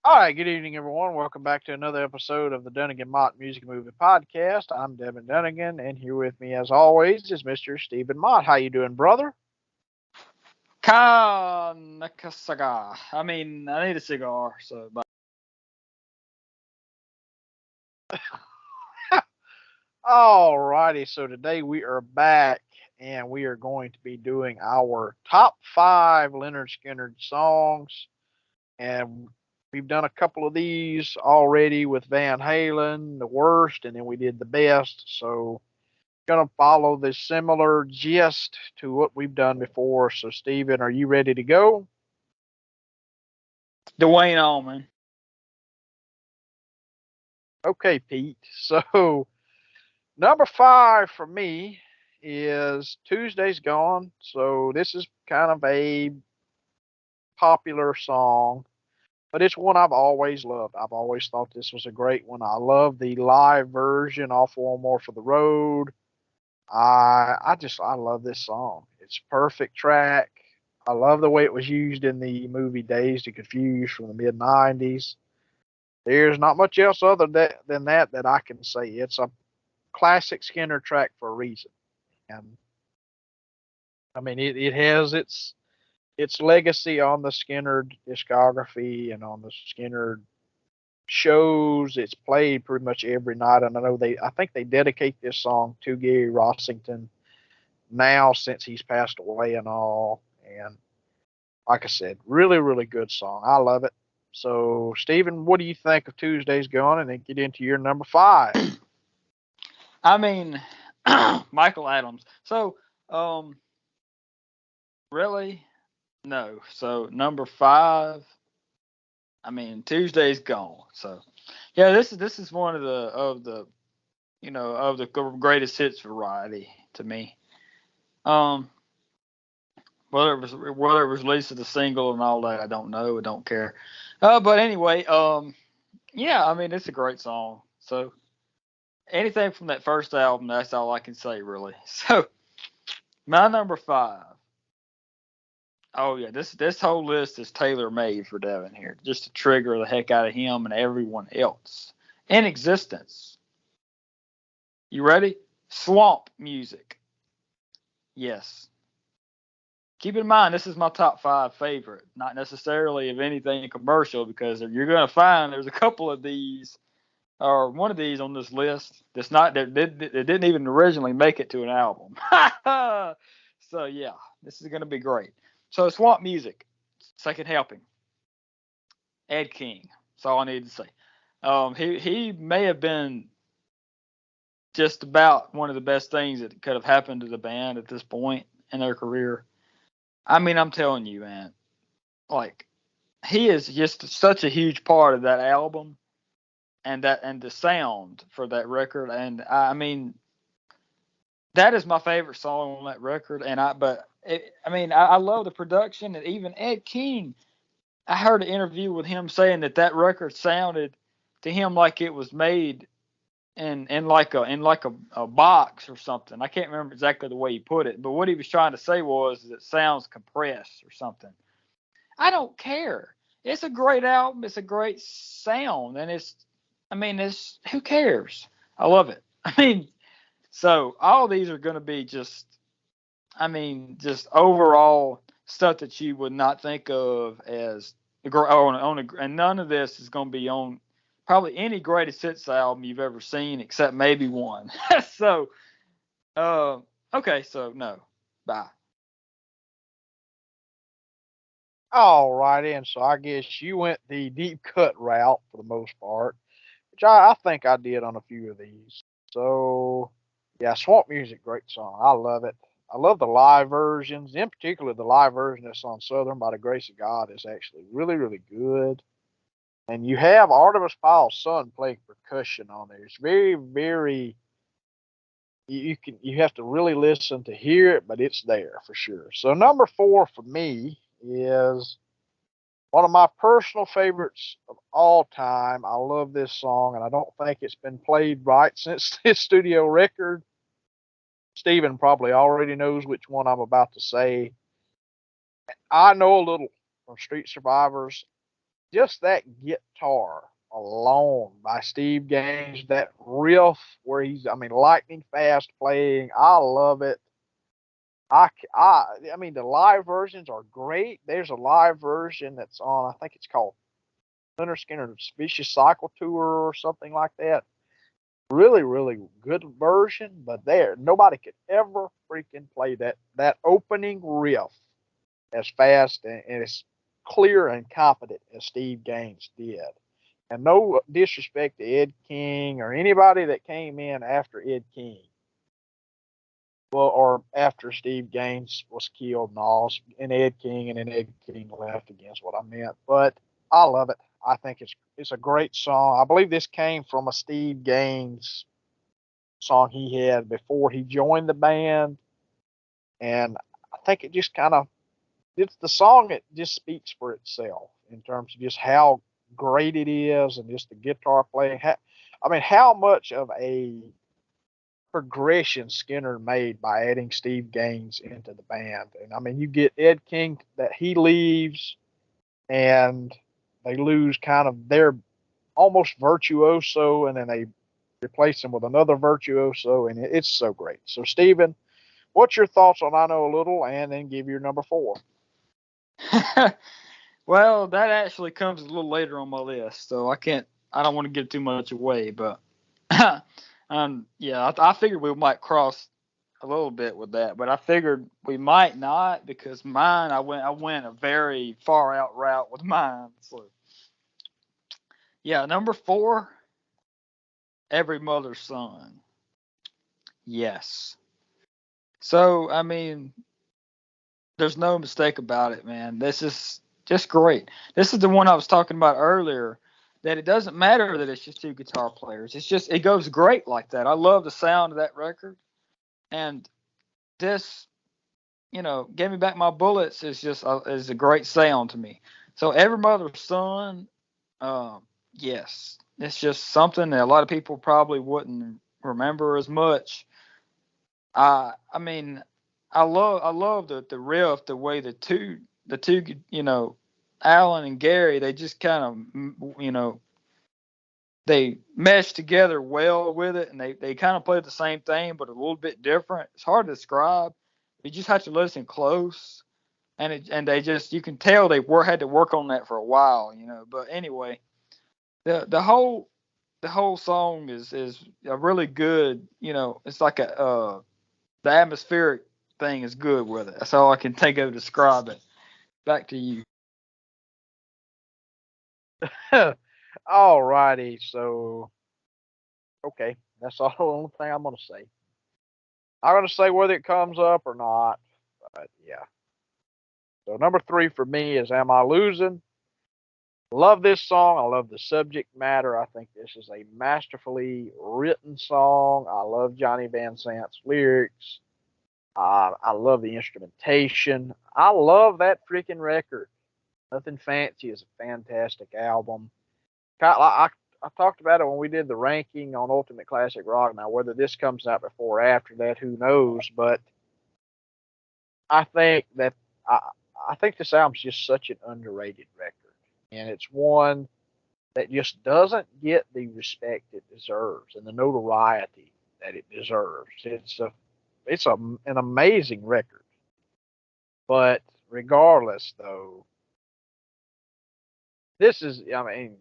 All right, good evening, everyone. Welcome back to another episode of the Dungan-Mott Music and Movie Podcast. I'm Devin Dunnigan, and here with me, as always, is Mr. Stephen Mott. How you doing, brother? Kanakasaga. I need a cigar, but All righty, so today we are back, and we are going to be doing our top five Lynyrd Skynyrd songs, and we've done a couple of these already with Van Halen, the worst, and then we did the best. So going to follow the similar gist to what we've done before. So, Steven, are you ready to go? Dwayne Allman. Okay, Pete. So, number five for me is Tuesday's Gone. So, this is kind of a popular song, but it's one I've always loved. I've always thought this was a great one. I love the live version off One More for the Road. I love this song. It's a perfect track. I love the way it was used in the movie Dazed and Confused from the mid '90s. There's not much else other than that I can say. It's a classic Skinner track for a reason, and I mean it has its legacy on the Skinner discography and on the Skinner shows. It's played pretty much every night, and I think they dedicate this song to Gary Rossington now since he's passed away and all. And like I said, really, really good song. I love it. So, Stephen, what do you think of Tuesday's Gone? And then get into your number five. I mean, Michael Adams. So, really? No. So, number five. Tuesday's gone. So, yeah, this is one of the greatest hits variety to me. Um, whether it was released as a single and all that, I don't know. I don't care. But anyway, yeah, it's a great song. So anything from that first album, that's all I can say really. So my number five. Oh yeah, this whole list is tailor made for Devin here, just to trigger the heck out of him and everyone else in existence. You ready? Swamp music. Yes. Keep in mind, this is my top five favorite, not necessarily of anything commercial, because you're going to find there's a couple of these, or one of these on this list that didn't even originally make it to an album. So yeah, this is going to be great. So Swamp Music, second helping. Ed King. That's all I need to say. He may have been just about one of the best things that could have happened to the band at this point in their career. I'm telling you, man, like he is just such a huge part of that album and the sound for that record. And that is my favorite song on that record. I love the production, and even Ed King. I heard an interview with him saying that record sounded to him like it was made in like a box or something. I can't remember exactly the way he put it, but what he was trying to say was that it sounds compressed or something. I don't care. It's a great album. It's a great sound, and it's who cares? I love it. So all these are going to be just overall stuff that you would not think of as and none of this is going to be on probably any greatest hits album you've ever seen, except maybe one. So, okay, so no, bye. All righty. And so I guess you went the deep cut route for the most part, which I think I did on a few of these. So, yeah, Swamp Music, great song. I love it. I love the live versions. In particular, the live version that's on Southern by the Grace of God is actually really, really good. And you have Artemis Pyle's son playing percussion on there. It's very, very. You have to really listen to hear it, but it's there for sure. So number four for me is one of my personal favorites of all time. I love this song, and I don't think it's been played right since this studio record. Steven probably already knows which one I'm about to say. I know a little from Street Survivors. just that guitar alone by Steve Gaines, that riff where he's, I mean, lightning fast playing. I love it. I mean, the live versions are great. There's a live version that's on, I think it's called Lynyrd Skynyrd's Vicious Cycle Tour or something like that. Really, really good version, but nobody could ever freaking play that opening riff as fast and as clear and competent as Steve Gaines did. And no disrespect to Ed King or anybody that came in after Ed King. Well, or after Steve Gaines was killed and all, and Ed King, and then Ed King left against what I meant. But I love it. I think it's a great song. I believe this came from a Steve Gaines song he had before he joined the band, and I think it just kind of it's the song. It just speaks for itself in terms of just how great it is and just the guitar playing. I mean, how much of a progression Skinner made by adding Steve Gaines into the band. And I mean, you get Ed King that he leaves and they lose kind of their almost virtuoso, and then they replace him with another virtuoso, and it's so great. So, Steven, what's your thoughts on I Know a Little, and then give your number 4? Well, that actually comes a little later on my list, so I don't want to give too much away, but yeah, I figured we might cross a little bit with that, but I figured we might not because mine, I went a very far out route with mine. So yeah, number 4, Every Mother's Son. Yes. So I mean, there's no mistake about it, man. This is just great. This is the one I was talking about earlier. That it doesn't matter that it's just 2 guitar players. It goes great like that. I love the sound of that record, and this, Give Me Back My Bullets is a great sound to me. So Every Mother's Son, yes, it's just something that a lot of people probably wouldn't remember as much. I mean, I love the riff, the way the two Alan and Gary, they just kind of they mesh together well with it, and they kind of play the same thing but a little bit different. It's hard to describe. You just have to listen close, and they just, you can tell had to work on that for a while. But anyway, the whole song is a really good. It's like the atmospheric thing is good with it. That's all I can think of to describe it. Back to you. All righty. So, okay, that's all the only thing I'm going to say. I'm going to say whether it comes up or not, but yeah. So, number 3 for me is Am I Losing? Love this song. I love the subject matter. I think this is a masterfully written song. I love Johnny Van Zant's lyrics. I love the instrumentation. I love that freaking record. Nothing Fancy is a fantastic album. I talked about it when we did the ranking on Ultimate Classic Rock. Now, whether this comes out before or after that, who knows? But I think that I, I think this album's just such an underrated record, and it's one that just doesn't get the respect it deserves and the notoriety that it deserves. It's an amazing record, but regardless, though, this is, I mean,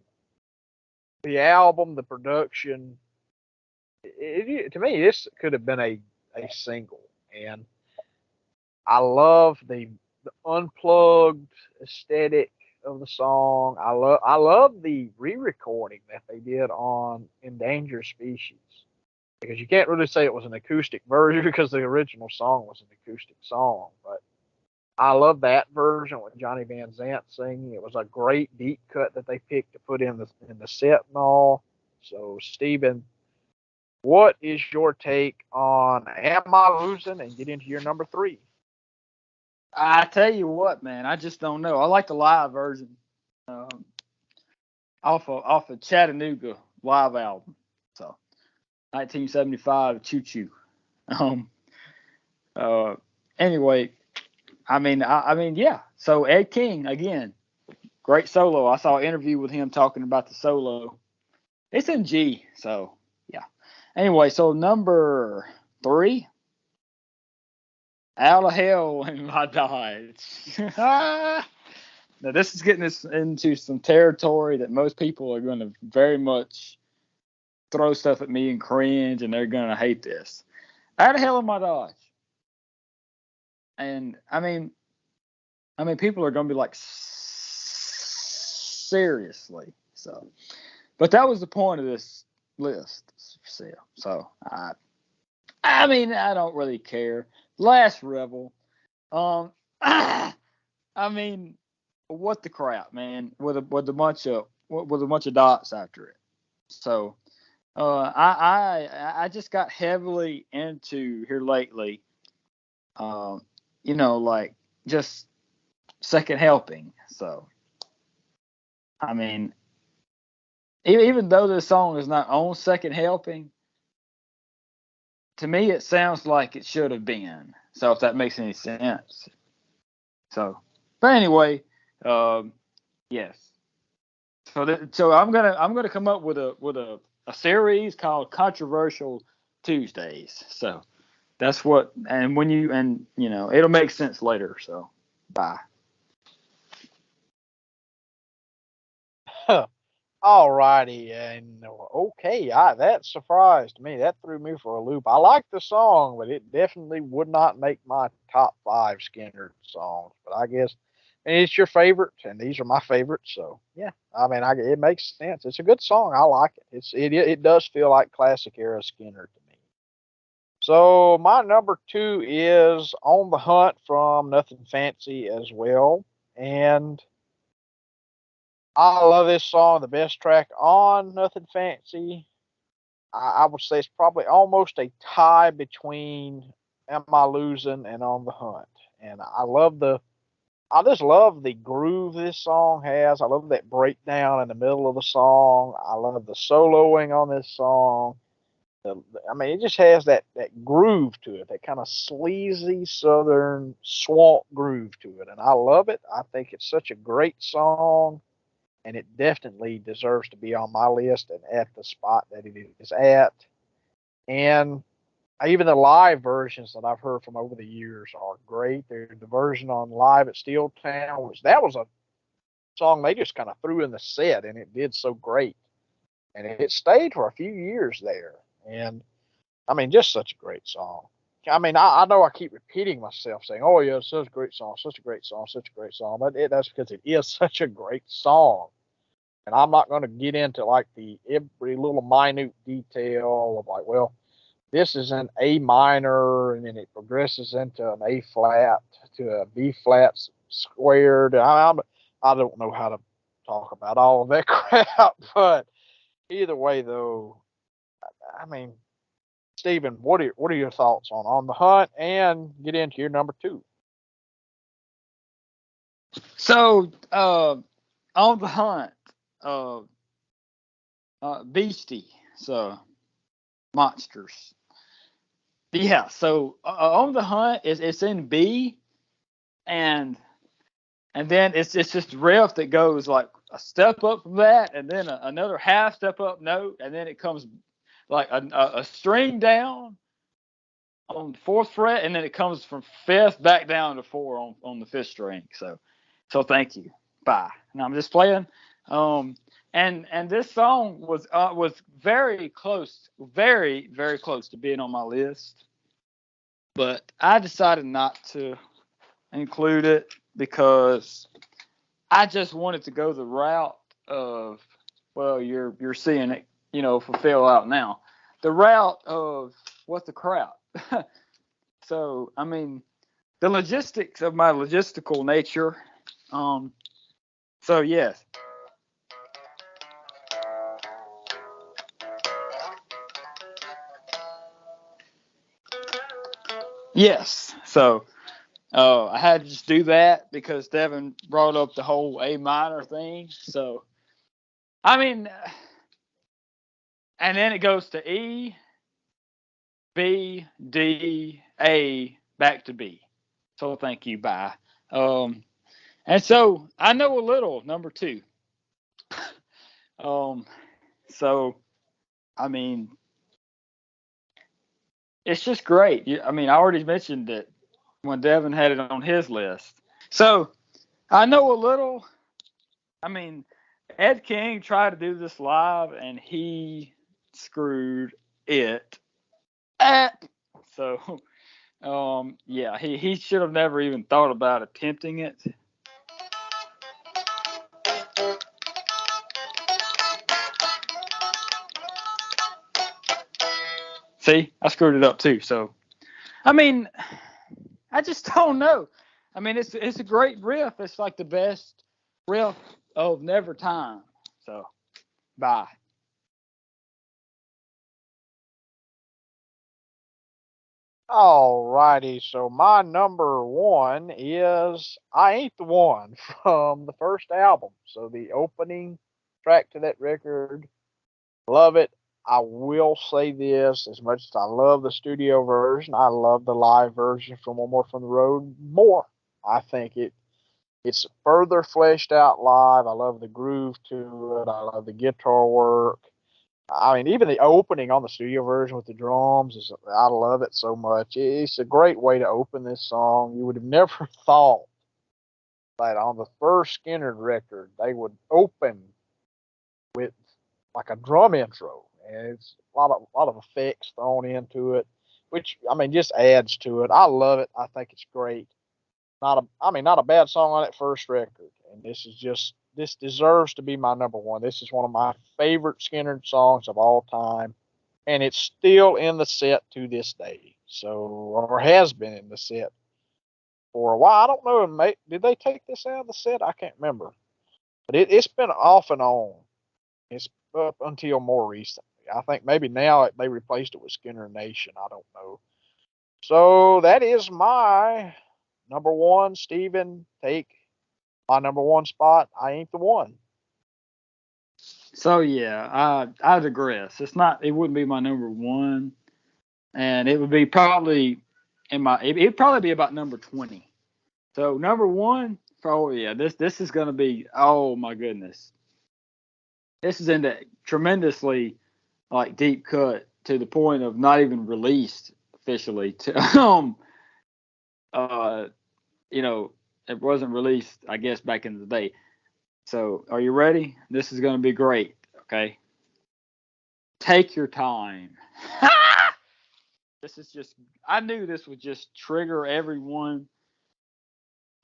the album, the production. To me, this could have been a single, and I love the unplugged aesthetic of the song. I love the re-recording that they did on Endangered Species, because you can't really say it was an acoustic version because the original song was an acoustic song. But I love that version with Johnny Van Zant singing. It was a great deep cut that they picked to put in the set and all. So, Stephen, what is your take on Am I Losing? And get into your number 3. I tell you what, man, I just don't know. I like the live version, um, off of Chattanooga live album. So 1975 Choo Choo. Um. Uh. Anyway, I mean, yeah. So Ed King again. Great solo. I saw an interview with him talking about the solo. It's in G, so yeah. Anyway, so number 3, Out of Hell in My Dodge. Now this is getting us into some territory that most people are going to very much throw stuff at me and cringe, and they're going to hate this. Out of Hell in My Dodge. And I mean, people are going to be like, seriously. So, but that was the point of this list. So I mean, I don't really care. Last Rebel. I mean, what the crap, man? With a bunch of dots after it. So, I just got heavily into here lately. Like just second helping. So, I mean, even though this song is not on second helping, to me it sounds like it should have been. So if that makes any sense. So, but anyway, yes. So I'm gonna come up with a series called Controversial Tuesdays. So that's what, and it'll make sense later. So bye. All righty, and okay, that surprised me. That threw me for a loop. I like the song, but it definitely would not make my top 5 Skynyrd songs. But I guess it's your favorite, and these are my favorites. So yeah, I mean, it makes sense. It's a good song. I like it. It does feel like classic era Skynyrd to me. So my number 2 is On the Hunt from Nothing Fancy as well, and I love this song. The best track on Nothing Fancy. I would say it's probably almost a tie between Am I Losing and On the Hunt. And I just love the groove this song has. I love that breakdown in the middle of the song. I love the soloing on this song. I mean, it just has that groove to it, that kind of sleazy southern swamp groove to it. And I love it. I think it's such a great song, and it definitely deserves to be on my list and at the spot that it is at. And even the live versions that I've heard from over the years are great. There's the version on Live at Steeltown, which that was a song they just kind of threw in the set, and it did so great. And it stayed for a few years there. And I mean, just such a great song. I mean, I know I keep repeating myself saying, oh, yeah, it's such a great song, such a great song, such a great song. But that's because it is such a great song. And I'm not going to get into like every little minute detail of like, well, this is an A minor, and then it progresses into an A flat to a B flat squared. I don't know how to talk about all of that crap, but either way, though, I mean, Stephen, what are your thoughts on the Hunt, and get into your number 2? So On the Hunt, Beastie, so Monsters. Yeah, so On the Hunt it's in B, and then it's just riff that goes like a step up from that, and then another half step up note, and then it comes like a string down on the 4th fret, and then it comes from 5th back down to 4 on the 5th string. So thank you. Bye. Now I'm just playing. And this song was very close, very, very close to being on my list, but I decided not to include it because I just wanted to go the route of, well, you're seeing it, fulfill out now. The route of what the crap. So I mean, the logistics of my logistical nature. So yes. Yes. So I had to just do that because Devin brought up the whole A minor thing. So, I mean, and then it goes to E, B, D, A, back to B. So thank you. Bye. And so I know a little, number two. Um, so I mean, it's just great. I mean, I already mentioned it when Devin had it on his list. So I know a little. I mean, Ed King tried to do this live and he screwed it up. So, yeah, he should have never even thought about attempting it. See, I screwed it up too. So, I mean, I just don't know. I mean, it's a great riff. It's like the best riff of Never Time. So, bye. All righty, so my number one is I Ain't the One from the first album. So the opening track to that record, love it. I will say this, as much as I love the studio version, I love the live version from One More from the Road more. I think it's further fleshed out live. I love the groove to it. I love the guitar work. I mean, even the opening on the studio version with the drums is, I love it so much. It's a great way to open this song. You would have never thought that on the first Skynyrd record they would open with like a drum intro, and it's a lot of effects thrown into it, which I mean just adds to it. I love it. I think it's great. Not a bad song on that first record, and this deserves to be my number one. This is one of my favorite Skynyrd songs of all time, and it's still in the set to this day. So, or has been in the set for a while. I don't know. Did they take this out of the set? I can't remember, but it's been off and on. It's up until more recently. I think maybe now they replaced it with Skinner Nation. I don't know. So that is my number one. Steven, take my number one spot. I Ain't the One. So yeah, I digress. It wouldn't be my number one, and it would be probably it'd probably be about number 20. So number one, oh yeah, this is gonna be, oh my goodness, this is into tremendously like deep cut to the point of not even released officially to uh you know it wasn't released I guess back in the day. So are you ready? This is gonna be great. Okay, take your time. This is just, I knew this would just trigger everyone.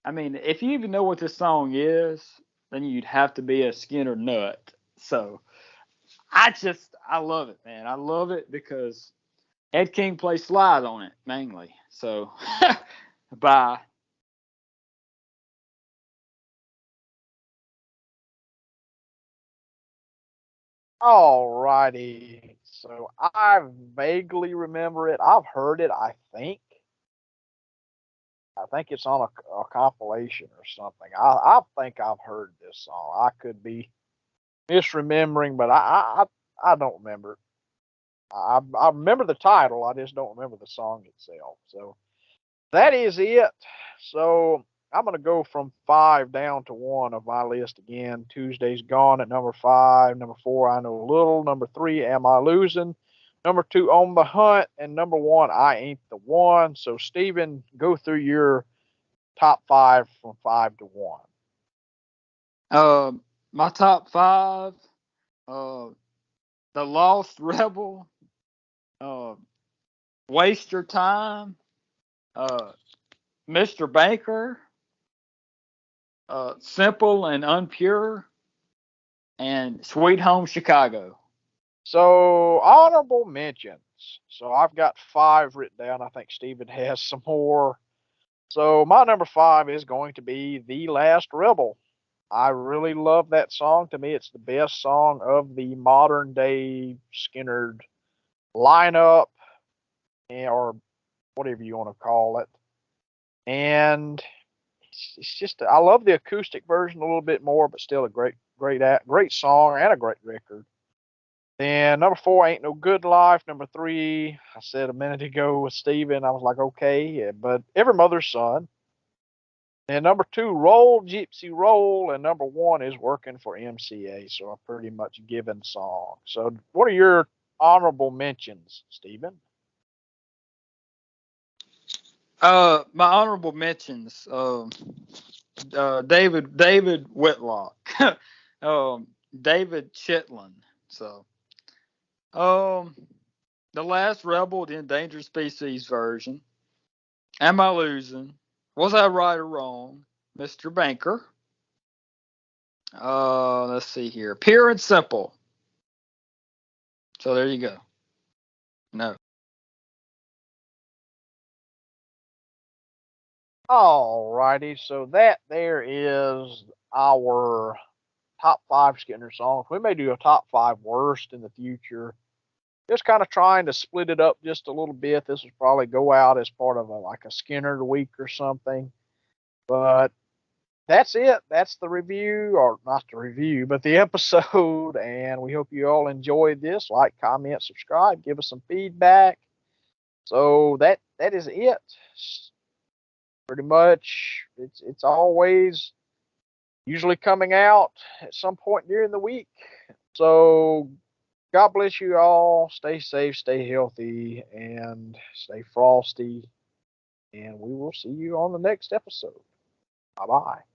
I mean, if you even know what this song is, then you'd have to be a Skinner nut. So I love it, man. I love it because Ed King plays slide on it mainly. So, bye. All righty. So I vaguely remember it. I've heard it. I think it's on a compilation or something. I think I've heard this song. I could be misremembering, but I don't remember. I remember the title. I just don't remember the song itself. So that is it. So I'm gonna go from five down to one of my list again. Tuesday's Gone at number five. Number four, I Know a Little. Number three, Am I Losing? Number two, On the Hunt. And number one, I Ain't the One. So Steven, go through your top five from five to one. Uh, my top five: uh, The Lost Rebel, uh, Waste Your Time, uh, Mr. Banker, Simple and Unpure, and Sweet Home Chicago. So honorable mentions. So I've got five written down. I think Steven has some more. So my number five is going to be The Last Rebel. I really love that song. To me, it's the best song of the modern day Skynyrd lineup, or whatever you want to call it. And it's just, I love the acoustic version a little bit more, but still a great song and a great record. Then number four, Ain't No Good Life. Number three, I said a minute ago with Steven, I was like, okay, yeah, but Every Mother's Son. And number 2, Roll Gypsy Roll, and number 1 is Working for MCA. So a pretty much given song. So what are your honorable mentions, Stephen? My honorable mentions. David Whitlock, David Chitlin. So, The Last Rebel, the Endangered Species version. Am I Losing? Was I Right or Wrong? Mr. Banker. Let's see here. Pure and Simple. So there you go. No. All righty. So that there is our top 5 Skynyrd songs. We may do a top 5 worst in the future. Just kind of trying to split it up just a little bit. This will probably go out as part of like a Skynyrd week or something. But that's it. That's the review, or not the review, but the episode. And we hope you all enjoyed this. Like, comment, subscribe, give us some feedback. So that is it. Pretty much, it's always usually coming out at some point during the week. So God bless you all. Stay safe, stay healthy, and stay frosty. And we will see you on the next episode. Bye bye.